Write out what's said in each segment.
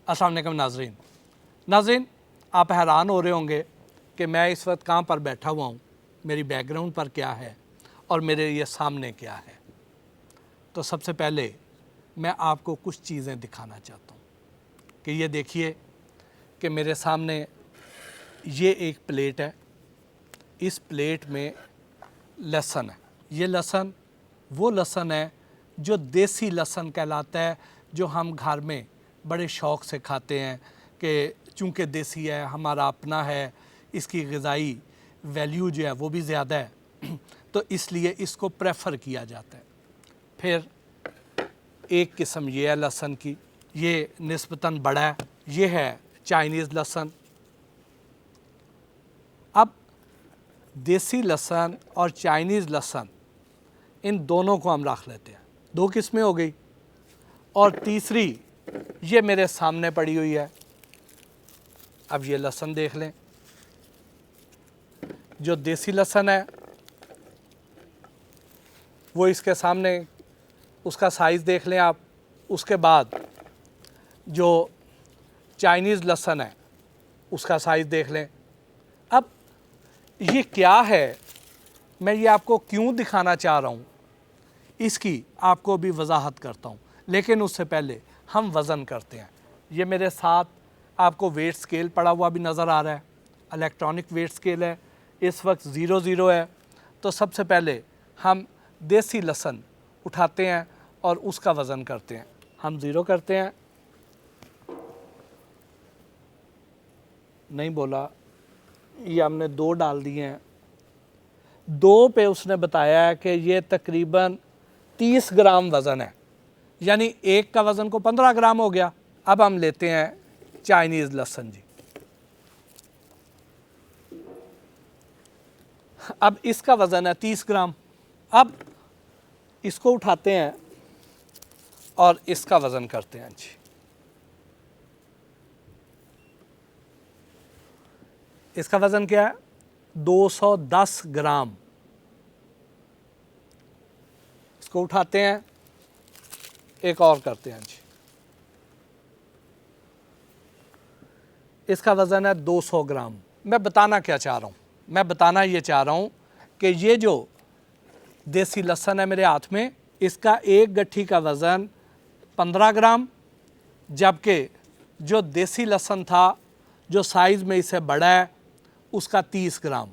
अस्सलाम वालेकुम नाज़रीन, आप हैरान हो रहे होंगे कि मैं इस वक्त कहाँ पर बैठा हुआ हूँ, मेरी बैकग्राउंड पर क्या है और मेरे ये सामने क्या है। तो सबसे पहले मैं आपको कुछ चीज़ें दिखाना चाहता हूँ कि ये देखिए कि मेरे सामने ये एक प्लेट है। इस प्लेट में लहसुन है। ये लहसुन वो लहसुन है जो देसी लहसुन कहलाता है, जो हम घर में बड़े शौक़ से खाते हैं कि चूँकि देसी है, हमारा अपना है, इसकी ग़िज़ाई वैल्यू जो है वो भी ज़्यादा है, तो इसलिए इसको प्रेफर किया जाता है। फिर एक किस्म ये है लहसुन की, ये निस्बतन बड़ा है, ये है चाइनीज़ लहसुन। अब देसी लहसुन और चाइनीज़ लहसुन, इन दोनों को हम रख लेते हैं। दो किस्में हो गई। और तीसरी ये मेरे सामने पड़ी हुई है। अब ये लहसुन देख लें, जो देसी लहसुन है वो इसके सामने, उसका साइज़ देख लें आप। उसके बाद जो चाइनीज़ लहसुन है उसका साइज़ देख लें। अब ये क्या है, मैं ये आपको क्यों दिखाना चाह रहा हूँ, इसकी आपको भी वजाहत करता हूँ, लेकिन उससे पहले हम वज़न करते हैं। ये मेरे साथ आपको वेट स्केल पड़ा हुआ भी नज़र आ रहा है, इलेक्ट्रॉनिक वेट स्केल है, इस वक्त 00 है। तो सबसे पहले हम देसी लहसुन उठाते हैं और उसका वज़न करते हैं। हम 0 करते हैं, नहीं बोला, ये हमने 2 डाल दिए हैं। 2 पे उसने बताया है कि ये तकरीबन 30 ग्राम वज़न है, यानी एक का वज़न को 15 ग्राम हो गया। अब हम लेते हैं चाइनीज़ लहसुन जी। अब इसका वज़न है 30 ग्राम। अब इसको उठाते हैं और इसका वज़न करते हैं जी। इसका वज़न क्या है? 210 ग्राम। इसको उठाते हैं, एक और करते हैं जी। इसका वज़न है 200 ग्राम। मैं बताना क्या चाह रहा हूँ? मैं बताना ये चाह रहा हूँ कि ये जो देसी लहसुन है मेरे हाथ में, इसका एक गट्ठी का वज़न 15 ग्राम, जबकि जो देसी लहसुन था जो साइज़ में इससे बड़ा है उसका 30 ग्राम।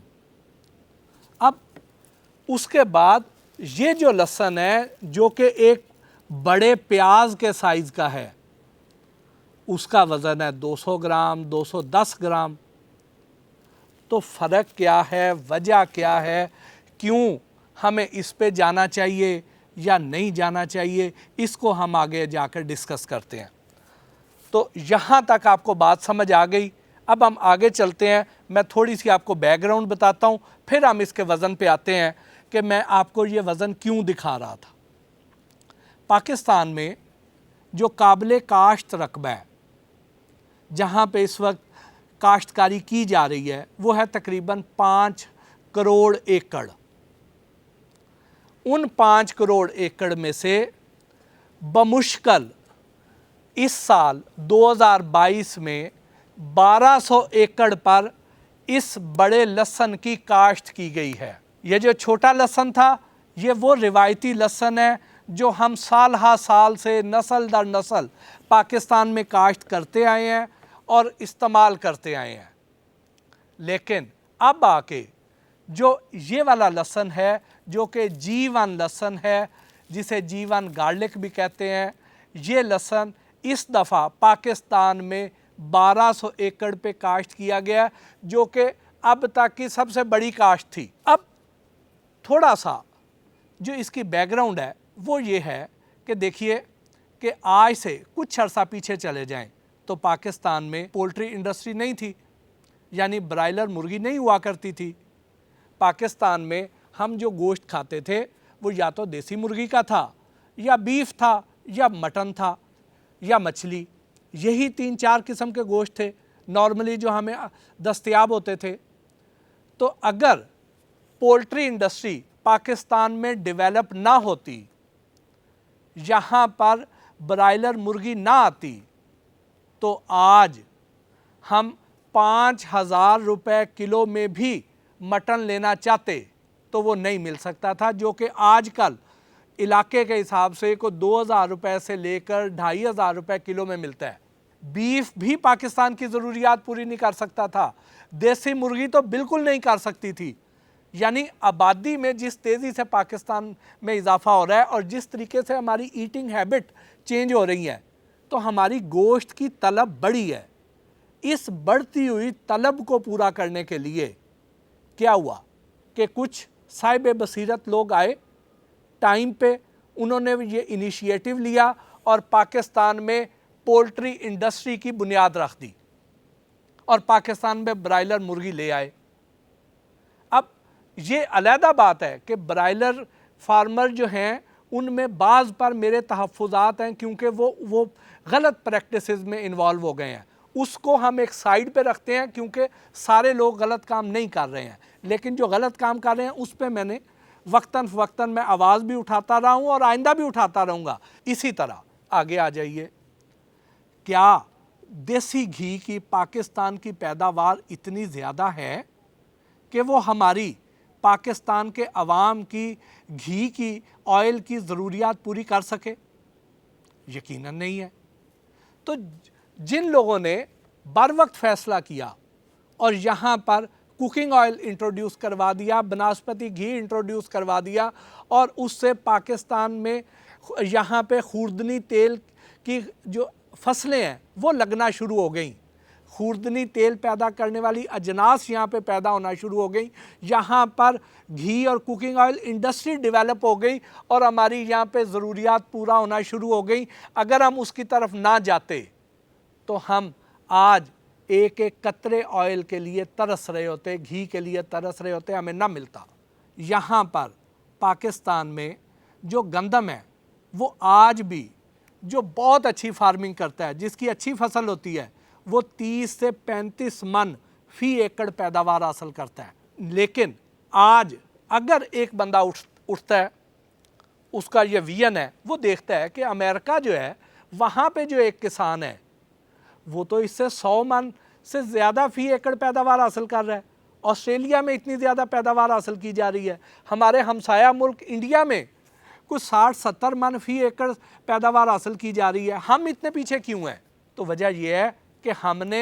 अब उसके बाद ये जो लहसुन है जो कि एक बड़े प्याज के साइज़ का है, उसका वज़न है 200 ग्राम, 210 ग्राम। तो फ़र्क क्या है, वजह क्या है, क्यों हमें इस पे जाना चाहिए या नहीं जाना चाहिए, इसको हम आगे जाकर डिस्कस करते हैं। तो यहाँ तक आपको बात समझ आ गई। अब हम आगे चलते हैं, मैं थोड़ी सी आपको बैकग्राउंड बताता हूँ, फिर हम इसके वज़न पे आते हैं कि मैं आपको ये वज़न क्यों दिखा रहा था। पाकिस्तान में जो काबिल काश्त रकबा है, जहाँ पे इस वक्त काश्तकारी की जा रही है, वो है तकरीबन 5 करोड़ एकड़। उन 5 करोड़ एकड़ में से बमुश्किल इस साल 2022 में 1200 एकड़ पर इस बड़े लहसुन की काश्त की गई है। ये जो छोटा लहसुन था, ये वो रिवायती लहसुन है जो हम साल हा साल से नस्ल दर नस्ल पाकिस्तान में काश्त करते आए हैं और इस्तेमाल करते आए हैं। लेकिन अब आके जो ये वाला लहसुन है, जो कि G1 लहसुन है, जिसे G1 गार्लिक भी कहते हैं, ये लहसुन इस दफ़ा पाकिस्तान में 1200 एकड़ पे काश्त किया गया, जो कि अब तक की सबसे बड़ी काश्त थी। अब थोड़ा सा जो इसकी बैकग्राउंड है वो ये है कि देखिए कि आज से कुछ अर्सा पीछे चले जाएं तो पाकिस्तान में पोल्ट्री इंडस्ट्री नहीं थी, यानी ब्रायलर मुर्गी नहीं हुआ करती थी। पाकिस्तान में हम जो गोश्त खाते थे वो या तो देसी मुर्गी का था, या बीफ था, या मटन था, या मछली। यही 3-4 किस्म के गोश्त थे नॉर्मली जो हमें दस्तयाब होते थे। तो अगर पोल्ट्री इंडस्ट्री पाकिस्तान में डेवलप ना होती, यहाँ पर ब्रायलर मुर्गी ना आती, तो आज हम 5,000 रुपये किलो में भी मटन लेना चाहते तो वो नहीं मिल सकता था, जो कि आजकल इलाके के हिसाब से को 2,000 रुपये से लेकर 2,500 रुपये किलो में मिलता है। बीफ भी पाकिस्तान की ज़रूरियात पूरी नहीं कर सकता था, देसी मुर्गी तो बिल्कुल नहीं कर सकती थी। यानी आबादी में जिस तेज़ी से पाकिस्तान में इजाफा हो रहा है और जिस तरीके से हमारी ईटिंग हैबिट चेंज हो रही है, तो हमारी गोश्त की तलब बढ़ी है। इस बढ़ती हुई तलब को पूरा करने के लिए क्या हुआ कि कुछ साहिब बसीरत लोग आए टाइम पे, उन्होंने ये इनिशिएटिव लिया और पाकिस्तान में पोल्ट्री इंडस्ट्री की बुनियाद रख दी और पाकिस्तान में ब्रायलर मुर्गी ले आए। अब ये अलहदा बात है कि ब्रायलर फार्मर जो हैं उनमें बाज़ पर मेरे तहफ़्फ़ुज़ात हैं, क्योंकि वो गलत प्रैक्टिसेस में इन्वॉल्व हो गए हैं। उसको हम एक साइड पे रखते हैं, क्योंकि सारे लोग गलत काम नहीं कर रहे हैं, लेकिन जो गलत काम कर रहे हैं उस पर मैंने वक्तन फ़वक्तन मैं आवाज़ भी उठाता रहा हूँ और आइंदा भी उठाता रहूँगा। इसी तरह आगे आ जाइए, क्या देसी घी की पाकिस्तान की पैदावार इतनी ज़्यादा है कि वो हमारी पाकिस्तान के अवाम की घी की, ऑयल की ज़रूरियात पूरी कर सके? यकीनन नहीं है। तो जिन लोगों ने बर वक्त फ़ैसला किया और यहाँ पर कुकिंग ऑयल इंट्रोड्यूस करवा दिया, बनास्पति घी इंट्रोड्यूस करवा दिया और उससे पाकिस्तान में यहाँ पे खुर्दनी तेल की जो फसलें हैं वो लगना शुरू हो गई। खुर्दनी तेल पैदा करने वाली अजनास यहाँ पे पैदा होना शुरू हो गई। यहाँ पर घी और कुकिंग ऑयल इंडस्ट्री डेवलप हो गई और हमारी यहाँ पे ज़रूरियात पूरा होना शुरू हो गई। अगर हम उसकी तरफ ना जाते तो हम आज एक एक कतरे ऑयल के लिए तरस रहे होते, घी के लिए तरस रहे होते, हमें ना मिलता। यहाँ पर पाकिस्तान में जो गंदम है वो आज भी जो बहुत अच्छी फार्मिंग करता है, जिसकी अच्छी फसल होती है, वो 30 से 35 मन फी एकड़ पैदावार हासिल करता है। लेकिन आज अगर एक बंदा उठता है, उसका ये विजन है, वो देखता है कि अमेरिका जो है वहाँ पे जो एक किसान है वो तो इससे 100 मन से ज़्यादा फ़ी एकड़ पैदावार हासिल कर रहा है। ऑस्ट्रेलिया में इतनी ज़्यादा पैदावार हासिल की जा रही है। हमारे हमसाया मुल्क इंडिया में कुछ 60-70 मन फ़ी एकड़ पैदावार हासिल की जा रही है। हम इतने पीछे क्यों हैं? तो वजह यह है कि हमने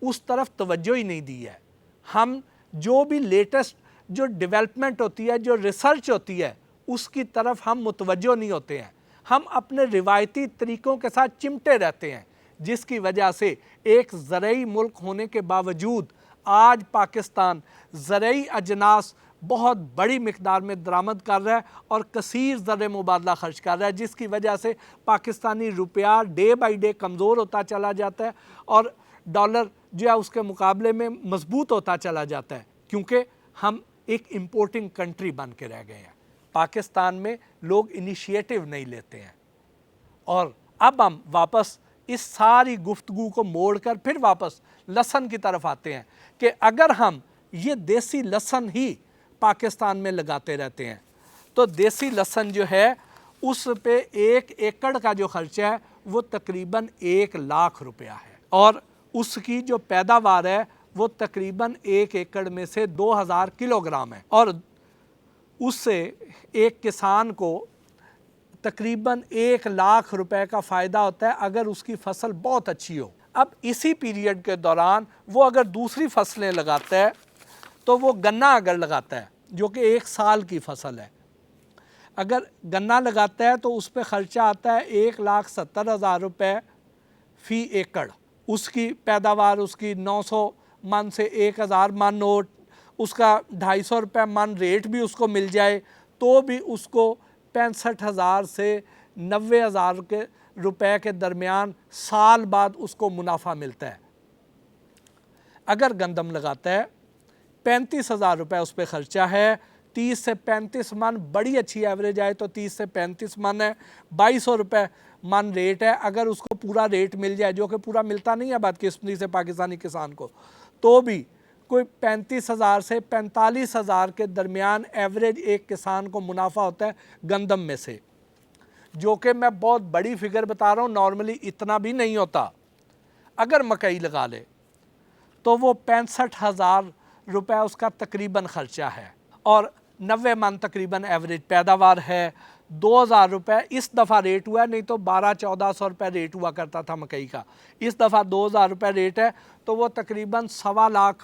उस तरफ तवज्जो ही नहीं दी है। हम जो भी लेटेस्ट जो डेवलपमेंट होती है, जो रिसर्च होती है, उसकी तरफ हम मुतवज्जो नहीं होते हैं। हम अपने रिवायती तरीक़ों के साथ चिमटे रहते हैं, जिसकी वजह से एक ज़रई मुल्क होने के बावजूद आज पाकिस्तान ज़रई अजनास बहुत बड़ी मिकदार में दरामद कर रहा है और कसीर ज़र मुबादला खर्च कर रहा है, जिसकी वजह से पाकिस्तानी रुपया डे बाई डे कमज़ोर होता चला जाता है और डॉलर जो है उसके मुकाबले में मजबूत होता चला जाता है, क्योंकि हम एक इम्पोर्टिंग कंट्री बन के रह गए हैं। पाकिस्तान में लोग इनिशिएटिव नहीं लेते हैं। और अब हम वापस इस सारी गुफ्तगू को मोड़कर फिर वापस लहसुन की तरफ आते हैं कि अगर हम ये देसी लहसुन ही पाकिस्तान में लगाते रहते हैं तो देसी लहसुन जो है उस पे 1 एकड़ का जो खर्चा है वो तकरीबन 1 लाख रुपया है और उसकी जो पैदावार है वो तकरीबन 1 एकड़ में से 2000 किलोग्राम है और उससे एक किसान को तकरीबन 1 लाख रुपए का फ़ायदा होता है अगर उसकी फसल बहुत अच्छी हो। अब इसी पीरियड के दौरान वो अगर दूसरी फसलें लगाता है तो वो गन्ना अगर लगाता है जो कि 1 साल की फसल है, अगर गन्ना लगाता है तो उस पर ख़र्चा आता है 1,70,000 रुपये फ़ी एकड़। उसकी पैदावार उसकी 900 मन से 1000 मन हो, उसका 250 रुपये मन रेट भी उसको मिल जाए तो भी उसको 65,000 से 90,000 के रुपए के दरमियान साल बाद उसको मुनाफा मिलता है। अगर गंदम लगाता है 35,000 रुपये उस पर ख़र्चा है, 30 से 35 मन बड़ी अच्छी एवरेज आए तो 30 से 35 मन है, 2200 रुपये मन रेट है। अगर उसको पूरा रेट मिल जाए, जो कि पूरा मिलता नहीं है बदकिस्मती से पाकिस्तानी किसान को, तो भी कोई 35,000 से 45,000 के दरमियान एवरेज एक किसान को मुनाफा होता है गंदम में से, जो कि मैं बहुत बड़ी फिगर बता रहा हूँ, नॉर्मली इतना भी नहीं होता। अगर मकई लगा ले तो वो 65,000 रुपये उसका तकरीबन ख़र्चा है और 90 मन तकरीबन एवरेज पैदावार है। 2,000 रुपये इस दफ़ा रेट हुआ है, नहीं तो 1200-1400 रुपये रेट हुआ करता था मकई का। इस दफ़ा 2,000 रुपये रेट है, तो वो तकरीबन 1.25 लाख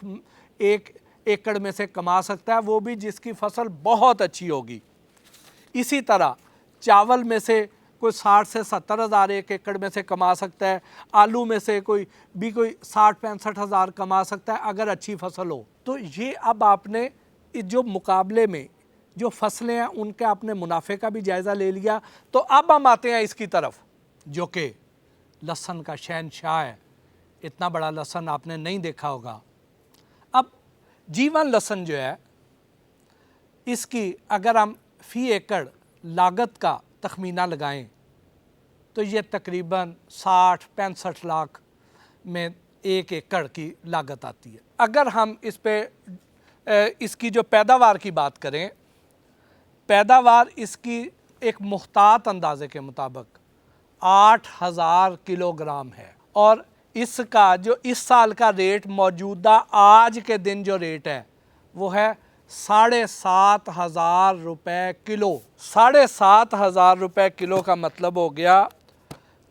1 एकड़ में से कमा सकता है, वो भी जिसकी फसल बहुत अच्छी होगी। इसी तरह चावल में से कोई 60 से 70 हज़ार 1 एकड़ में से कमा सकता है। आलू में से कोई 60-65 हज़ार कमा सकता है अगर अच्छी फसल हो। तो ये अब आपने जो मुकाबले में जो फसलें हैं उनके आपने मुनाफे का भी जायज़ा ले लिया। तो अब हम आते हैं इसकी तरफ, जो कि लहसुन का शहंशाह है। इतना बड़ा लहसुन आपने नहीं देखा होगा। अब जीवन लहसुन जो है, इसकी अगर हम फ़ी एकड़ लागत का तखमीना लगाएं तो ये तकरीबन 60-65 लाख में 1 एकड़ की लागत आती है। अगर हम इस पे इसकी जो पैदावार की बात करें, पैदावार इसकी एक मुख्तात अंदाजे के मुताबिक 8,000 किलोग्राम है और इसका जो इस साल का रेट मौजूदा आज के दिन जो रेट है वो है 7,500 रुपये किलो। 7,500 रुपये किलो का मतलब हो गया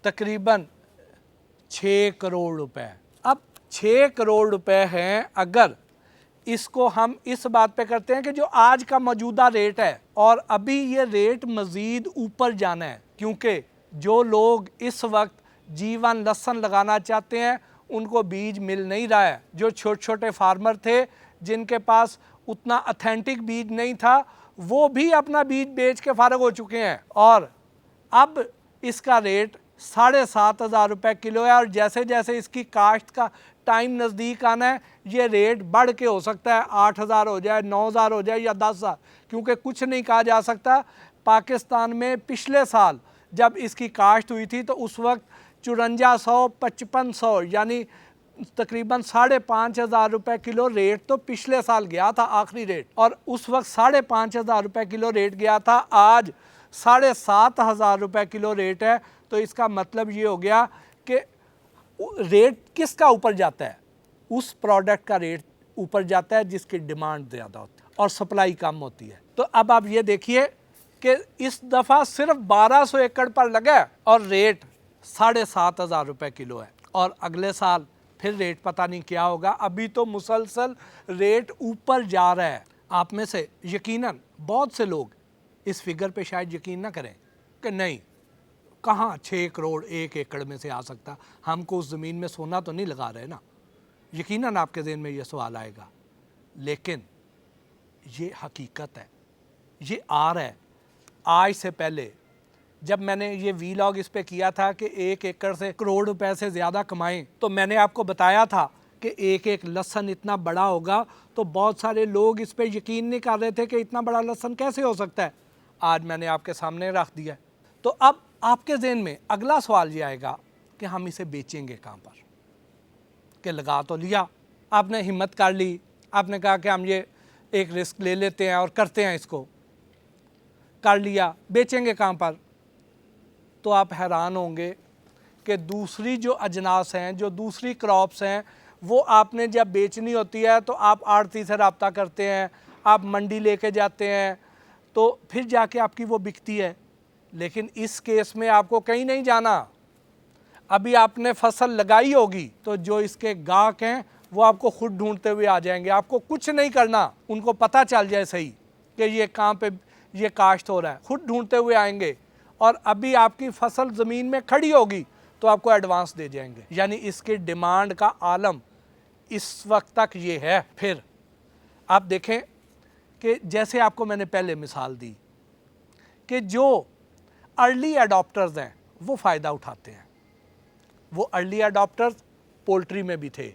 तकरीबन 6 करोड़ रुपए। अब 6 करोड़ रुपए हैं, अगर इसको हम इस बात पे करते हैं कि जो आज का मौजूदा रेट है और अभी ये रेट मज़ीद ऊपर जाना है, क्योंकि जो लोग इस वक्त जीवन लहसुन लगाना चाहते हैं उनको बीज मिल नहीं रहा है। जो छोटे छोटे फार्मर थे जिनके पास उतना ऑथेंटिक बीज नहीं था, वो भी अपना बीज बेच के फारग हो चुके हैं और अब इसका रेट 7,500 रुपये किलो है। और जैसे जैसे इसकी काश्त का टाइम नज़दीक आना है, ये रेट बढ़ के हो सकता है 8,000 हो जाए, 9,000 हो जाए या 10,000, क्योंकि कुछ नहीं कहा जा सकता। पाकिस्तान में पिछले साल जब इसकी काश्त हुई थी तो उस वक्त 5400-5500 यानी तकरीबन 5,500 रुपये किलो रेट तो पिछले साल गया था आखिरी रेट, और उस वक्त 5,500 रुपये किलो रेट गया था। आज 7,500 रुपये किलो रेट है। तो इसका मतलब ये हो गया कि रेट किसका ऊपर जाता है? उस प्रोडक्ट का रेट ऊपर जाता है जिसकी डिमांड ज़्यादा होती है और सप्लाई कम होती है। तो अब आप ये देखिए कि इस दफ़ा सिर्फ 1200 एकड़ पर लगा है और रेट 7,500 रुपये किलो है, और अगले साल फिर रेट पता नहीं क्या होगा। अभी तो मुसलसल रेट ऊपर जा रहा है। आप में से यकीनन बहुत से लोग इस फिगर पे शायद यकीन ना करें कि नहीं, कहाँ 6 करोड़ 1 एकड़ में से आ सकता, हमको उस ज़मीन में सोना तो नहीं लगा रहे ना। यकीनन आपके ज़हन में ये सवाल आएगा, लेकिन ये हकीकत है, ये आ रहा है। आज से पहले जब मैंने ये वीलॉग इस पे किया था कि 1 एकड़ से करोड़ रुपए से ज़्यादा कमाएं, तो मैंने आपको बताया था कि एक लहसुन इतना बड़ा होगा, तो बहुत सारे लोग इस पे यकीन नहीं कर रहे थे कि इतना बड़ा लहसुन कैसे हो सकता है। आज मैंने आपके सामने रख दिया। तो अब आपके ज़हन में अगला सवाल ये आएगा कि हम इसे बेचेंगे कहाँ पर? कि लगा तो लिया, आपने हिम्मत कर ली, आपने कहा कि हम ये एक रिस्क ले लेते हैं और करते हैं, इसको कर लिया, बेचेंगे कहाँ पर? तो आप हैरान होंगे कि दूसरी जो अजनास हैं, जो दूसरी क्रॉप्स हैं, वो आपने जब बेचनी होती है तो आप आड़ती से रब्ता करते हैं, आप मंडी लेके जाते हैं, तो फिर जाके आपकी वो बिकती है। लेकिन इस केस में आपको कहीं नहीं जाना। अभी आपने फसल लगाई होगी तो जो इसके गाहक हैं वो आपको खुद ढूंढते हुए आ जाएंगे। आपको कुछ नहीं करना, उनको पता चल जाए सही कि ये कहाँ पे ये काश्त हो रहा है, खुद ढूंढते हुए आएंगे। और अभी आपकी फसल ज़मीन में खड़ी होगी तो आपको एडवांस दे जाएंगे। यानी इसकी डिमांड का आलम इस वक्त तक ये है। फिर आप देखें कि जैसे आपको मैंने पहले मिसाल दी कि जो अर्ली अडॉप्टर्स हैं वो फ़ायदा उठाते हैं। वो अर्ली अडॉप्टर्स पोल्ट्री में भी थे,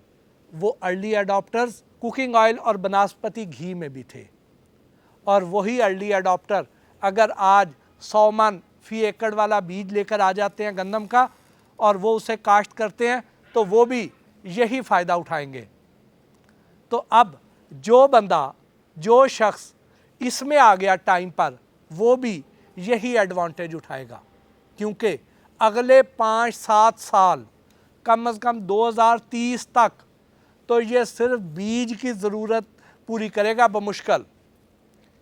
वो अर्ली अडॉप्टर्स कुकिंग ऑयल और बनास्पति घी में भी थे, और वही अर्ली अडॉप्टर अगर आज 100 मन फ़ी एकड़ वाला बीज लेकर आ जाते हैं गंदम का और वो उसे काश्त करते हैं तो वो भी यही फ़ायदा उठाएंगे। तो अब जो बंदा, जो शख्स इसमें आ गया टाइम पर, वो भी यही एडवांटेज उठाएगा, क्योंकि अगले 5-7 साल कम से कम 2030 तक तो ये सिर्फ बीज की ज़रूरत पूरी करेगा बमुश्किल,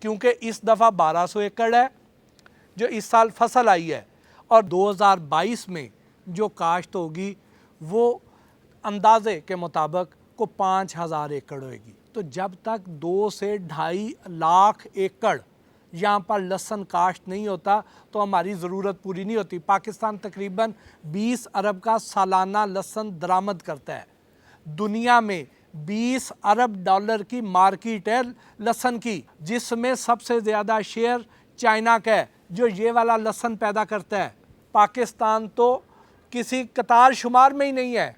क्योंकि इस दफ़ा 1200 एकड़ है जो इस साल फसल आई है, और 2022 में जो काश्त होगी वो अंदाजे के मुताबिक को 5000 एकड़ होगी। तो जब तक 2 से 2.5 लाख एकड़ यहाँ पर लहसुन काश्त नहीं होता तो हमारी ज़रूरत पूरी नहीं होती। पाकिस्तान तकरीबन 20 अरब का सालाना लहसुन दरामद करता है। दुनिया में 20 अरब डॉलर की मार्केट है लहसुन की, जिसमें सबसे ज़्यादा शेयर चाइना का है जो ये वाला लहसुन पैदा करता है। पाकिस्तान तो किसी कतार शुमार में ही नहीं है।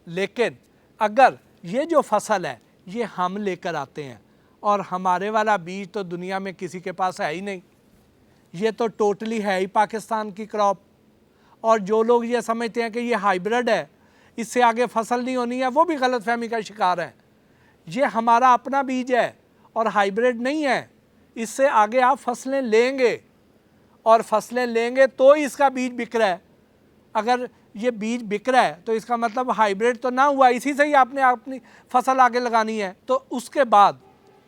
लेकिन अगर ये जो फसल है ये हम लेकर आते हैं, और हमारे वाला बीज तो दुनिया में किसी के पास है ही नहीं, ये तो टोटली है ही पाकिस्तान की क्रॉप। और जो लोग ये समझते हैं कि ये हाइब्रिड है, इससे आगे फसल नहीं होनी है, वो भी गलतफहमी का शिकार है। ये हमारा अपना बीज है और हाइब्रिड नहीं है। इससे आगे आप फसलें लेंगे, और फसलें लेंगे तो इसका बीज बिक रहा है। अगर ये बीज बिक रहा है तो इसका मतलब हाइब्रिड तो ना हुआ, इसी से ही आपने अपनी फसल आगे लगानी है। तो उसके बाद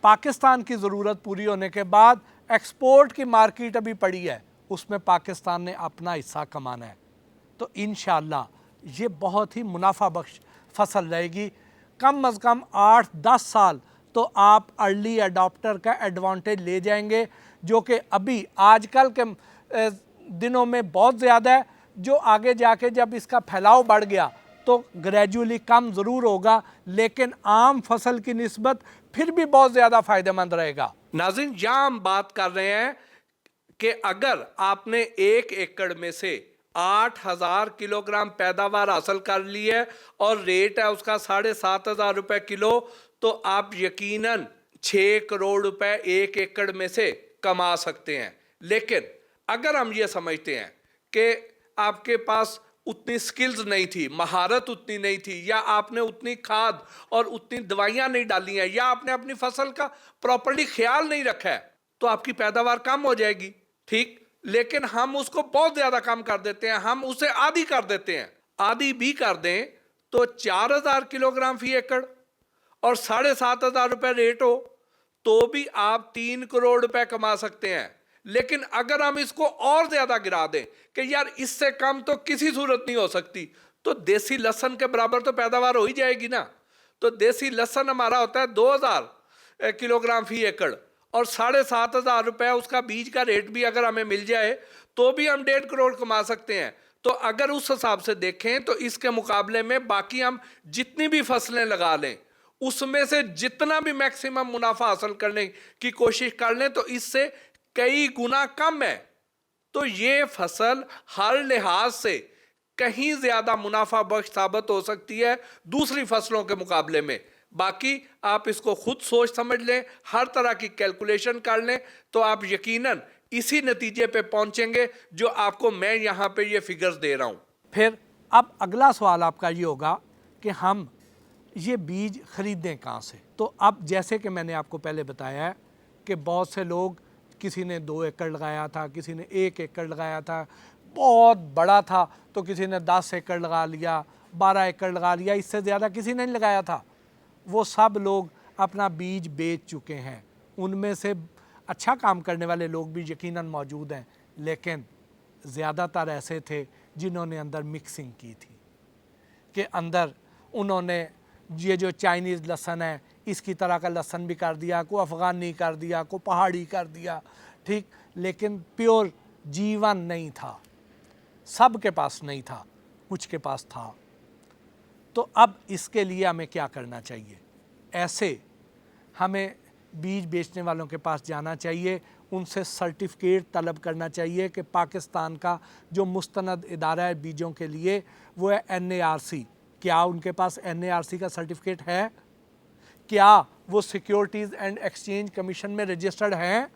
पाकिस्तान की ज़रूरत पूरी होने के बाद एक्सपोर्ट की मार्केट अभी पड़ी है, उसमें पाकिस्तान ने अपना हिस्सा कमाना है। तो इंशाअल्लाह ये बहुत ही मुनाफा बख्श फसल रहेगी। कम से कम 8-10 साल तो आप अर्ली अडॉप्टर का एडवांटेज ले जाएंगे, जो कि अभी आजकल के दिनों में बहुत ज़्यादा है, जो आगे जाके जब इसका फैलाव बढ़ गया तो ग्रेजुअली कम ज़रूर होगा, लेकिन आम फसल की निस्बत फिर भी बहुत ज़्यादा फ़ायदेमंद रहेगा। नाज़रीन, यहाँ हम बात कर रहे हैं कि अगर आपने 1 एकड़ में से 8000 किलोग्राम पैदावार हासिल कर ली है और रेट है उसका 7500 रुपये किलो, तो आप यकीनन 6 करोड़ रुपए 1 एकड़ में से कमा सकते हैं। लेकिन अगर हम ये समझते हैं कि आपके पास उतनी स्किल्स नहीं थी, महारत उतनी नहीं थी, या आपने उतनी खाद और उतनी दवाइयाँ नहीं डाली हैं, या आपने अपनी फसल का प्रॉपर्ली ख्याल नहीं रखा है, तो आपकी पैदावार कम हो जाएगी। ठीक, लेकिन हम उसको बहुत ज़्यादा कम कर देते हैं, हम उसे आधी कर देते हैं। आधी भी कर दें तो 4000 किलोग्राम फी एकड़ और 7500 रुपये रेट हो तो भी आप 3 करोड़ रुपए कमा सकते हैं। लेकिन अगर हम इसको और ज़्यादा गिरा दें कि यार इससे कम तो किसी सूरत नहीं हो सकती, तो देसी लहसुन के बराबर तो पैदावार हो ही जाएगी ना। तो देसी लहसुन हमारा होता है 2000 किलोग्राम फी एकड़ और 7500 रुपये उसका बीज का रेट भी अगर हमें मिल जाए तो भी हम 1.5 करोड़ कमा सकते हैं। तो अगर उस हिसाब से देखें तो इसके मुकाबले में बाकी हम जितनी भी फसलें लगा लें उसमें से जितना भी मैक्सिमम मुनाफा हासिल करने की कोशिश कर लें तो इससे कई गुना कम है। तो ये फसल हर लिहाज से कहीं ज़्यादा मुनाफा बख्श साबित हो सकती है दूसरी फसलों के मुकाबले में। बाकी आप इसको खुद सोच समझ लें, हर तरह की कैलकुलेशन कर लें, तो आप यकीनन इसी नतीजे पे पहुंचेंगे जो आपको मैं यहाँ पे ये फिगर्स दे रहा हूँ। फिर अब अगला सवाल आपका ये होगा कि हम ये बीज खरीदें कहाँ से। तो अब जैसे कि मैंने आपको पहले बताया है कि बहुत से लोग, किसी ने 2 एकड़ लगाया था, किसी ने 1 एकड़ लगाया था, बहुत बड़ा था तो किसी ने 10 एकड़ लगा लिया, 12 एकड़ लगा लिया, इससे ज़्यादा किसी ने नहीं लगाया था। वो सब लोग अपना बीज बेच चुके हैं। उनमें से अच्छा काम करने वाले लोग भी यकीनन मौजूद हैं, लेकिन ज़्यादातर ऐसे थे जिन्होंने अंदर मिक्सिंग की थी कि अंदर उन्होंने ये जो चाइनीज़ लहसुन है इसकी तरह का लहसुन भी कर दिया, को अफ़गानी कर दिया, को पहाड़ी कर दिया, ठीक, लेकिन प्योर जीवन नहीं था। सब के पास नहीं था, कुछ के पास था। तो अब इसके लिए हमें क्या करना चाहिए? ऐसे हमें बीज बेचने वालों के पास जाना चाहिए, उनसे सर्टिफिकेट तलब करना चाहिए कि पाकिस्तान का जो मुस्तनद इदारा है बीजों के लिए वो है NARC। क्या उनके पास NARC का सर्टिफिकेट है? क्या वो सिक्योरिटीज़ एंड एक्सचेंज कमीशन में रजिस्टर्ड हैं?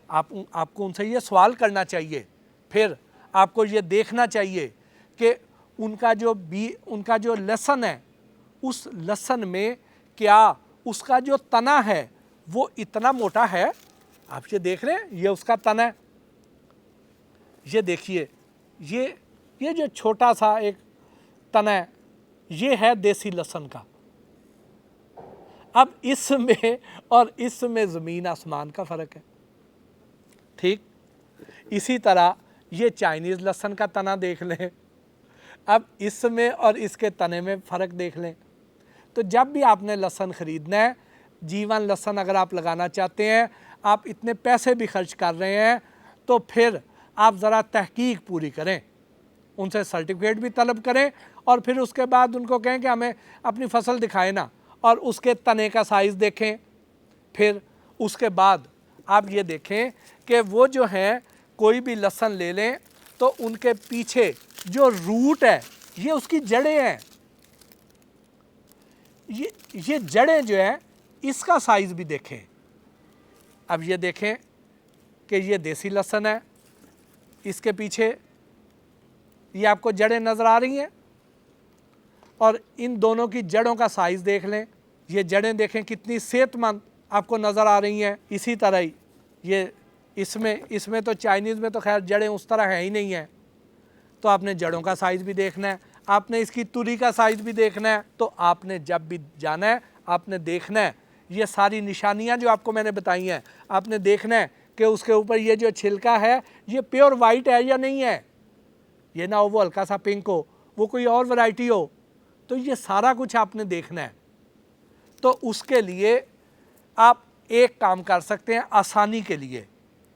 आपको उनसे ये सवाल करना चाहिए। फिर आपको ये देखना चाहिए कि उनका जो लहसुन है उस लहसुन में क्या उसका जो तना है वो इतना मोटा है। आप ये देख रहे हैं, ये उसका तना है। ये देखिए, ये जो छोटा सा एक तना है, ये है देसी लहसुन का। अब इसमें और इसमें ज़मीन आसमान का फ़र्क है, ठीक। इसी तरह ये चाइनीज़ लहसुन का तना देख लें, अब इसमें और इसके तने में फ़र्क देख लें। तो जब भी आपने लहसुन ख़रीदना है, जीवन लहसुन अगर आप लगाना चाहते हैं, आप इतने पैसे भी खर्च कर रहे हैं, तो फिर आप ज़रा तहकीक पूरी करें, उनसे सर्टिफिकेट भी तलब करें और फिर उसके बाद उनको कहें कि हमें अपनी फसल दिखाएं ना, और उसके तने का साइज़ देखें। फिर उसके बाद आप ये देखें कि वो जो हैं, कोई भी लहसुन ले लें तो उनके पीछे जो रूट है, ये उसकी जड़ें हैं, ये जड़ें जो हैं, इसका साइज़ भी देखें। अब ये देखें कि ये देसी लहसुन है, इसके पीछे ये आपको जड़ें नज़र आ रही हैं, और इन दोनों की जड़ों का साइज़ देख लें। ये जड़ें देखें कितनी सेहतमंद आपको नज़र आ रही हैं। इसी तरह ही ये इसमें तो चाइनीज़ में तो खैर जड़ें उस तरह है ही नहीं है, तो आपने जड़ों का साइज़ भी देखना है, आपने इसकी तुरी का साइज़ भी देखना है। तो आपने जब भी जाना है, आपने देखना है ये सारी निशानियां जो आपको मैंने बताई हैं, आपने देखना है कि उसके ऊपर ये जो छिलका है, ये प्योर वाइट है या नहीं है, ये ना हो वो हल्का सा पिंक हो, वो कोई और वैरायटी हो। तो ये सारा कुछ आपने देखना है। तो उसके लिए आप एक काम कर सकते हैं आसानी के लिए,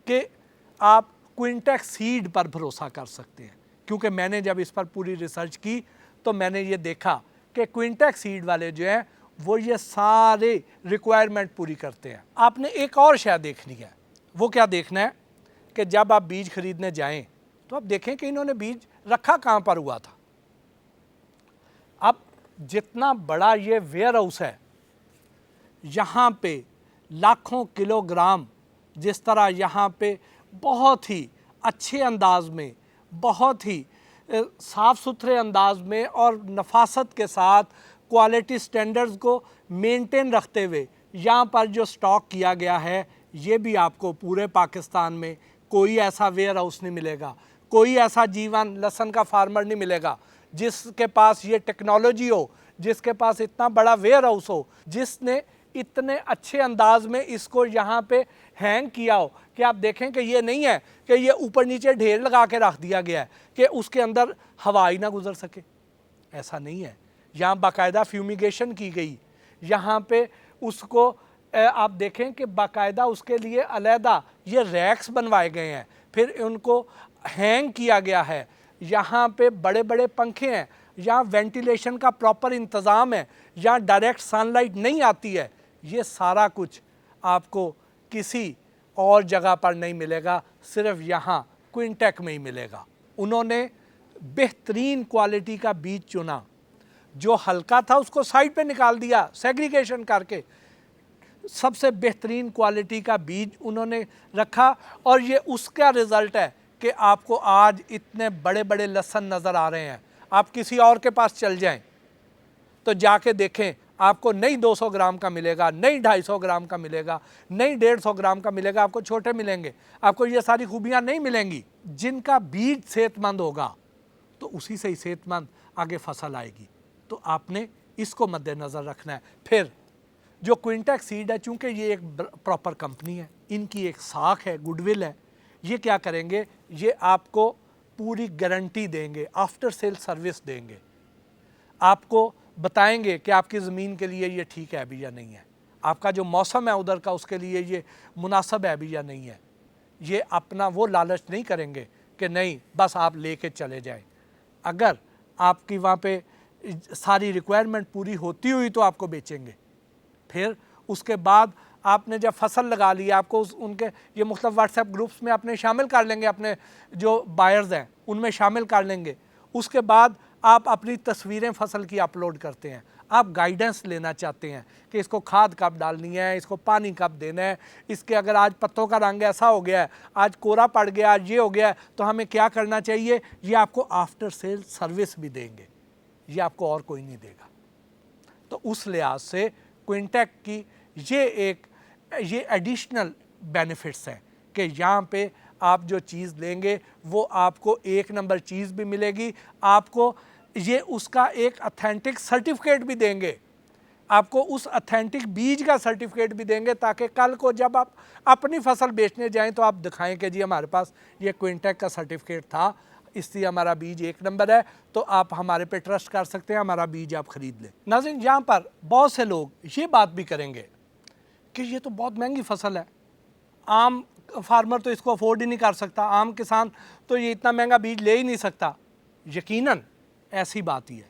कि आप क्विंटेक्स सीड पर भरोसा कर सकते हैं, क्योंकि मैंने जब इस पर पूरी रिसर्च की तो मैंने ये देखा कि क्विंटेक्स सीड वाले जो हैं वो ये सारे रिक्वायरमेंट पूरी करते हैं। आपने एक और शय देखनी है, वो क्या देखना है कि जब आप बीज खरीदने जाएं तो आप देखें कि इन्होंने बीज रखा कहाँ पर हुआ था। अब जितना बड़ा ये वेयर हाउस है, यहाँ पे लाखों किलोग्राम, जिस तरह यहाँ पे बहुत ही अच्छे अंदाज में, बहुत ही साफ़ सुथरे अंदाज में और नफासत के साथ क्वालिटी स्टैंडर्ड्स को मेंटेन रखते हुए यहाँ पर जो स्टॉक किया गया है, ये भी आपको पूरे पाकिस्तान में कोई ऐसा वेयर हाउस नहीं मिलेगा, कोई ऐसा जीवन लहसुन का फार्मर नहीं मिलेगा जिसके पास ये टेक्नोलॉजी हो, जिसके पास इतना बड़ा वेयर हाउस हो, जिसने इतने अच्छे अंदाज में इसको यहाँ पे हैंग किया हो कि आप देखें कि ये नहीं है कि ये ऊपर नीचे ढेर लगा के रख दिया गया है कि उसके अंदर हवा ही ना गुजर सके। ऐसा नहीं है, यहाँ बाकायदा फ्यूमिगेशन की गई, यहाँ पे उसको आप देखें कि बाकायदा उसके लिए अलहदा ये रैक्स बनवाए गए हैं, फिर उनको हैंग किया गया है। यहाँ पे बड़े बड़े पंखे हैं, यहाँ वेंटिलेशन का प्रॉपर इंतज़ाम है, यहाँ डायरेक्ट सनलाइट नहीं आती है। ये सारा कुछ आपको किसी और जगह पर नहीं मिलेगा, सिर्फ यहाँ क्विंटेक में ही मिलेगा। उन्होंने बेहतरीन क्वालिटी का बीज चुना, जो हल्का था उसको साइड पे निकाल दिया सेग्रीगेशन करके, सबसे बेहतरीन क्वालिटी का बीज उन्होंने रखा, और ये उसका रिज़ल्ट है कि आपको आज इतने बड़े बड़े लहसुन नज़र आ रहे हैं। आप किसी और के पास चल जाएं तो जाके देखें, आपको नहीं 200 ग्राम का मिलेगा, नहीं 250 ग्राम का मिलेगा, नहीं 150 ग्राम का मिलेगा, आपको छोटे मिलेंगे, आपको ये सारी खूबियाँ नहीं मिलेंगी। जिनका बीज सेहतमंद होगा तो उसी से ही सेहतमंद आगे फसल आएगी। तो आपने इसको मद्देनज़र रखना है। फिर जो क्विंटेक सीड है, चूँकि ये एक प्रॉपर कंपनी है, इनकी एक साख है, गुडविल है, ये क्या करेंगे, ये आपको पूरी गारंटी देंगे, आफ्टर सेल सर्विस देंगे, आपको बताएंगे कि आपकी ज़मीन के लिए ये ठीक है अभी या नहीं है, आपका जो मौसम है उधर का उसके लिए ये मुनासिब है अभी या नहीं है। ये अपना वो लालच नहीं करेंगे कि नहीं बस आप लेके चले जाएं। अगर आपकी वहाँ पे सारी रिक्वायरमेंट पूरी होती हुई तो आपको बेचेंगे। फिर उसके बाद आपने जब फसल लगा ली, आपको उनके ये मुख्तलिफ व्हाट्सएप ग्रुप्स में अपने शामिल कर लेंगे, अपने जो बायर्स हैं उनमें शामिल कर लेंगे। उसके बाद आप अपनी तस्वीरें फसल की अपलोड करते हैं, आप गाइडेंस लेना चाहते हैं कि इसको खाद कब डालनी है, इसको पानी कब देना है, इसके अगर आज पत्तों का रंग ऐसा हो गया है, आज कोरा पड़ गया, आज ये हो गया है, तो हमें क्या करना चाहिए, ये आपको आफ्टर सेल सर्विस भी देंगे, ये आपको और कोई नहीं देगा। तो उस लिहाज से क्विंटेक की ये एडिशनल बेनिफिट्स हैं कि यहाँ पे आप जो चीज़ लेंगे वो आपको एक नंबर चीज़ भी मिलेगी, आपको ये उसका एक अथेंटिक सर्टिफिकेट भी देंगे, आपको उस अथेंटिक बीज का सर्टिफिकेट भी देंगे, ताकि कल को जब आप अपनी फसल बेचने जाएं तो आप दिखाएं कि जी हमारे पास ये क्विंटेक का सर्टिफिकेट था, इसलिए हमारा बीज 1 नंबर है, तो आप हमारे पे ट्रस्ट कर सकते हैं, हमारा बीज आप ख़रीद लें। नाज़रीन, यहाँ पर बहुत से लोग ये बात भी करेंगे कि ये तो बहुत महंगी फसल है, आम फार्मर तो इसको अफोर्ड ही नहीं कर सकता, आम किसान तो ये इतना महंगा बीज ले ही नहीं सकता। यकीनन ऐसी बात ही है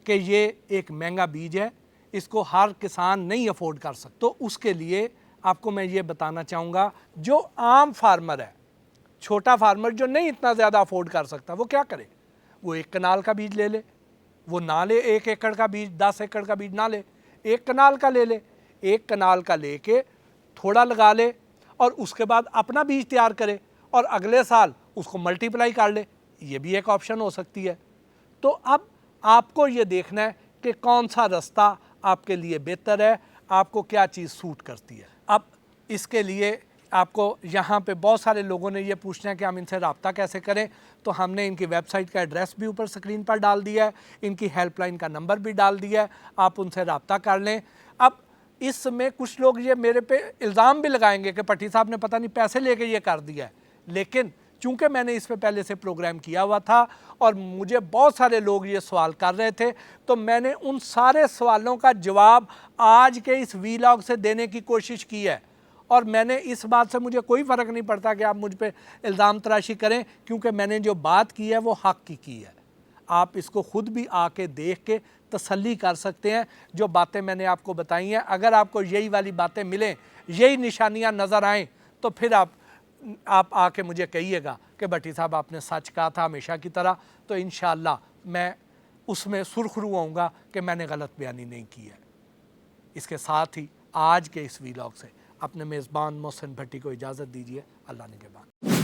कि ये एक महंगा बीज है, इसको हर किसान नहीं अफोर्ड कर सकता। तो उसके लिए आपको मैं ये बताना चाहूँगा, जो आम फार्मर है, छोटा फार्मर जो नहीं इतना ज़्यादा अफोर्ड कर सकता, वो क्या करे? वो 1 कनाल का बीज ले ले, वो ना ले 1 एकड़ का बीज, 10 एकड़ का बीज ना ले, 1 कनाल का ले ले। 1 कनाल का लेके थोड़ा लगा ले और उसके बाद अपना बीज तैयार करे और अगले साल उसको मल्टीप्लाई कर ले, ये भी एक ऑप्शन हो सकती है। तो अब आपको ये देखना है कि कौन सा रास्ता आपके लिए बेहतर है, आपको क्या चीज़ सूट करती है। अब इसके लिए आपको यहाँ पे बहुत सारे लोगों ने ये पूछना है कि हम इनसे रब्ता कैसे करें, तो हमने इनकी वेबसाइट का एड्रेस भी ऊपर स्क्रीन पर डाल दिया है, इनकी हेल्पलाइन का नंबर भी डाल दिया है, आप उनसे रब्ता कर लें। अब इसमें कुछ लोग ये मेरे पे इल्ज़ाम भी लगाएंगे कि पट्टी साहब ने पता नहीं पैसे लेके ये कर दिया है, लेकिन चूँकि मैंने इस पे पहले से प्रोग्राम किया हुआ था और मुझे बहुत सारे लोग ये सवाल कर रहे थे, तो मैंने उन सारे सवालों का जवाब आज के इस वीलॉग से देने की कोशिश की है। और मैंने इस बात से मुझे कोई फ़र्क नहीं पड़ता कि आप मुझ पे इल्ज़ाम तराशी करें, क्योंकि मैंने जो बात की है वो हक़ की है। आप इसको ख़ुद भी आके देख के तसल्ली कर सकते हैं। जो बातें मैंने आपको बताई हैं, अगर आपको यही वाली बातें मिलें, यही निशानियां नज़र आएँ, तो फिर आप आके मुझे कहिएगा कि भट्टी साहब आपने सच कहा था हमेशा की तरह, तो इंशाअल्लाह मैं उसमें सुरखरू आऊँगा कि मैंने गलत बयानी नहीं की है। इसके साथ ही आज के इस वीलॉग से अपने मेज़बान मोहसिन भट्टी को इजाज़त दीजिए। अल्लाह निगहबान।